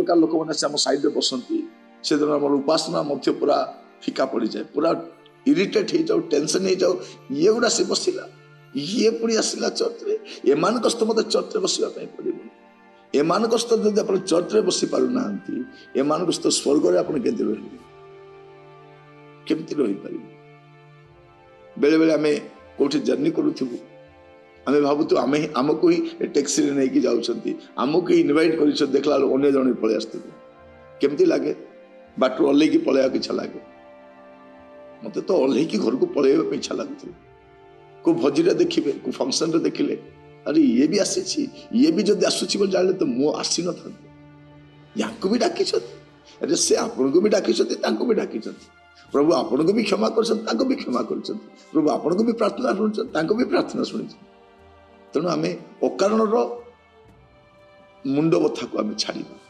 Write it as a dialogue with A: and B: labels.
A: प्रकार लोक मैंने आम साइड में बसती से दिन आम उपासना पूरा फिका पड़ जाए पूरा इरिटेट हो जाऊ टेंशन हो जाऊ ये गुड़ा सी बसला ये पुणी आसला चर्च रे एमान मत चर्च रे बसवाई पड़ो एमान जब आप चर्च रे बसी पार ना एमान स्वर्ग में आप केमती रही पार बेले बेले आम कौटी जर्नी करूँ आम भावुँ आम आमको ही टैक्सी नहीं कि जाऊँगी आमको इनवाइट कर देखला अन्न जन पलि आस केमती लगे बाटू ओल्लैकी पलैया इच्छा लगे मत तो ओल्लैकी घर को पलैया इच्छा लगुला को भोजी देखिए को फंक्शन देखिले अरे ये भी आसी ये भी जब आसूची बोल जाने तो मु आसी न था या भी डाकी अरे से आपन को भी डाकी भी डाकी प्रभु आपन को भी क्षमा कर भी क्षमा कर प्रभु आपन को भी प्रार्थना शुणुं भी प्रार्थना शुणी तेणु आम अकारण मुंड बथा को आम छाड़ा